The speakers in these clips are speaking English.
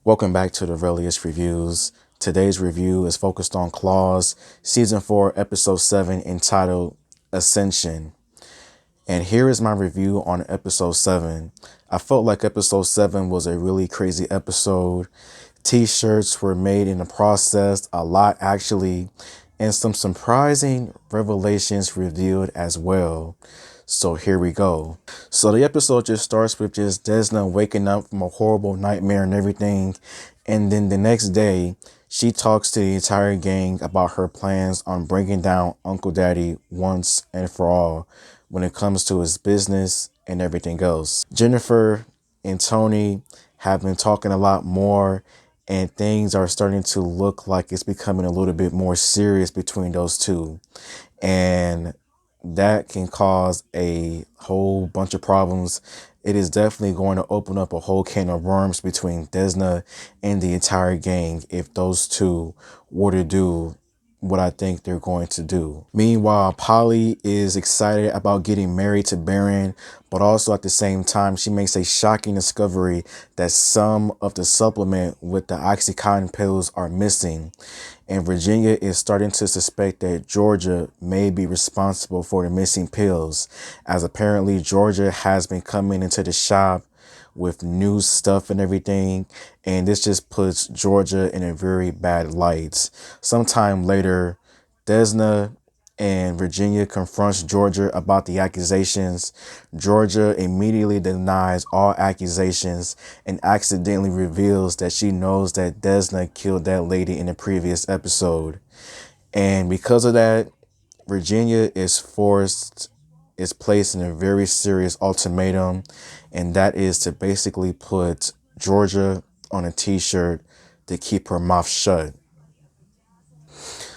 Welcome back to the Relius Reviews. Today's review is focused on Claws, Season 4, Episode 7, entitled Ascension. And here is my review on Episode 7. I felt like Episode 7 was a really crazy episode. T-shirts were made in the process, a lot actually, and some surprising revelations revealed as well. So here we go. So the episode just starts with just Desna waking up from a horrible nightmare and everything. And then the next day, she talks to the entire gang about her plans on bringing down Uncle Daddy once and for all when it comes to his business and everything else. Jennifer and Tony have been talking a lot more, and things are starting to look like it's becoming a little bit more serious between those two. And that can cause a whole bunch of problems. It is definitely going to open up a whole can of worms between Desna and the entire gang if those two were to do what I think they're going to do. Meanwhile, Polly is excited about getting married to Baron, but also at the same time, she makes a shocking discovery that some of the supplement with the Oxycontin pills are missing. And Virginia is starting to suspect that Georgia may be responsible for the missing pills, as apparently Georgia has been coming into the shop with new stuff and everything, and this just puts Georgia in a very bad light. Sometime later, Desna and Virginia confronts Georgia about the accusations. Georgia immediately denies all accusations and accidentally reveals that she knows that Desna killed that lady in the previous episode. And because of that, Virginia is placed in a very serious ultimatum, and that is to basically put Georgia on a t-shirt to keep her mouth shut.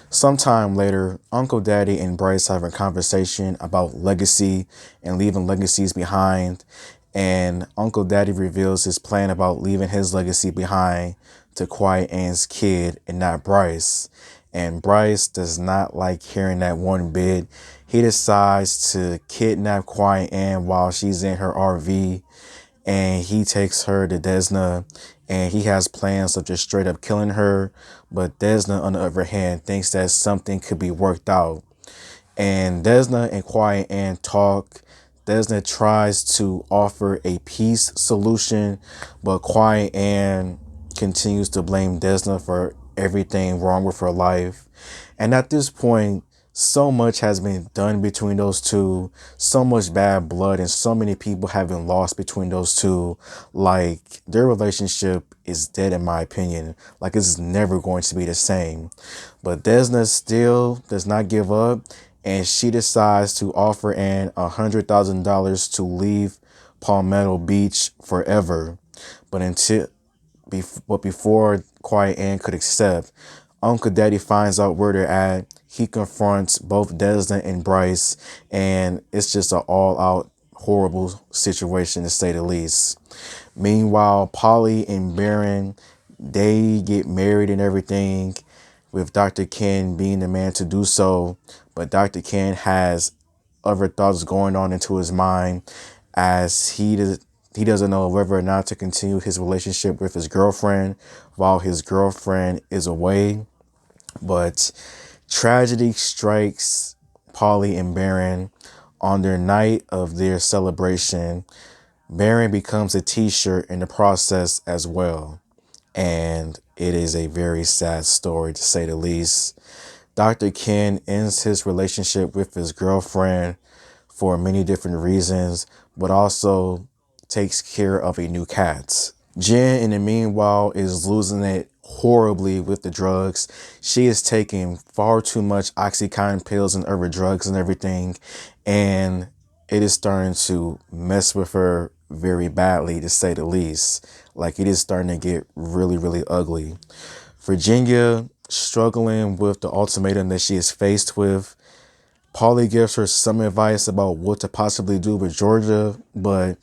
Sometime later, Uncle Daddy and Bryce have a conversation about legacy and leaving legacies behind, and Uncle Daddy reveals his plan about leaving his legacy behind to Quiet Ann's kid and not Bryce. And Bryce does not like hearing that one bit. He decides to kidnap Quiet Ann while she's in her RV, and he takes her to Desna, and he has plans of just straight up killing her. But Desna, on the other hand, thinks that something could be worked out. And Desna and Quiet Ann talk. Desna tries to offer a peace solution, but Quiet Ann continues to blame Desna for everything wrong with her life. And at this point, so much has been done between those two, so much bad blood, and so many people have been lost between those two. Like, their relationship is dead in my opinion. Like, it's never going to be the same. But Desna still does not give up, and she decides to offer Ann $100,000 to leave Palmetto Beach forever. But before Quiet Ann could accept, Uncle Daddy finds out where they're at. He confronts both Desna and Bryce, and it's just an all-out horrible situation to say the least. Meanwhile, Polly and Baron, they get married and everything, with Dr. Ken being the man to do so. But Dr. Ken has other thoughts going on into his mind, as he doesn't know whether or not to continue his relationship with his girlfriend while his girlfriend is away. But tragedy strikes Polly and Baron on their night of their celebration. Baron becomes a t-shirt in the process as well. And it is a very sad story, to say the least. Dr. Ken ends his relationship with his girlfriend for many different reasons, but also takes care of a new cat. Jenn, in the meanwhile, is losing it horribly with the drugs. She is taking far too much Oxycontin pills and other drugs and everything, and it is starting to mess with her very badly, to say the least. Like, it is starting to get really, really ugly. Virginia struggling with the ultimatum that she is faced with. Polly gives her some advice about what to possibly do with Georgia, but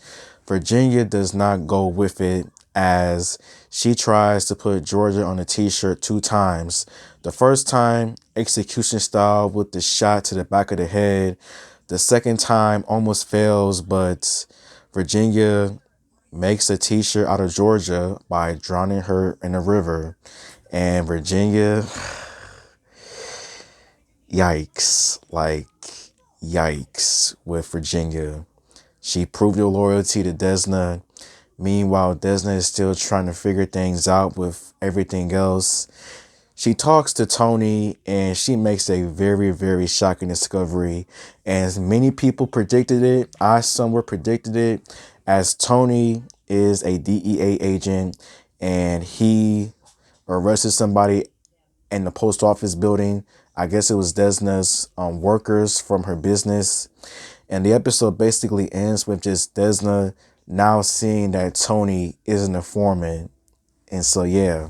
Virginia does not go with it, as she tries to put Georgia on a t-shirt 2 times. The first time, execution style with the shot to the back of the head. The second time almost fails, but Virginia makes a t-shirt out of Georgia by drowning her in a river. And Virginia, yikes, like yikes with Virginia. She proved her loyalty to Desna. Meanwhile, Desna is still trying to figure things out with everything else. She talks to Tony and she makes a very, very shocking discovery. As many people predicted it, I somewhat predicted it, as Tony is a DEA agent and he arrested somebody in the post office building. I guess it was Desna's workers from her business. And the episode basically ends with just Desna now seeing that Tony is an informant. And so, yeah.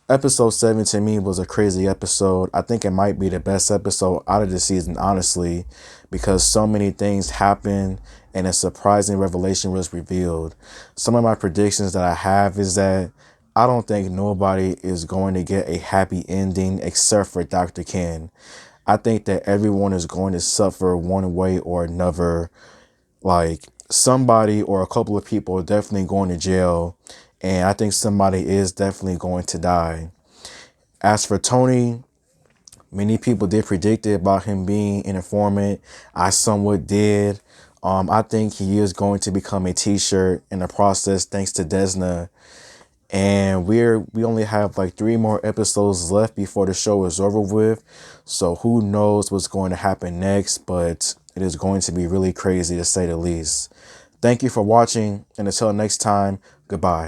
Episode 7 to me was a crazy episode. I think it might be the best episode out of the season, honestly, because so many things happened and a surprising revelation was revealed. Some of my predictions that I have is that I don't think nobody is going to get a happy ending except for Dr. Ken. I think that everyone is going to suffer one way or another. Like somebody or a couple of people are definitely going to jail. And I think somebody is definitely going to die. As for Tony, many people did predict it about him being an informant. I somewhat did. I think he is going to become a t-shirt in the process thanks to Desna. And we only have like 3 more episodes left before the show is over with. So who knows what's going to happen next, but it is going to be really crazy to say the least. Thank you for watching, and until next time, goodbye.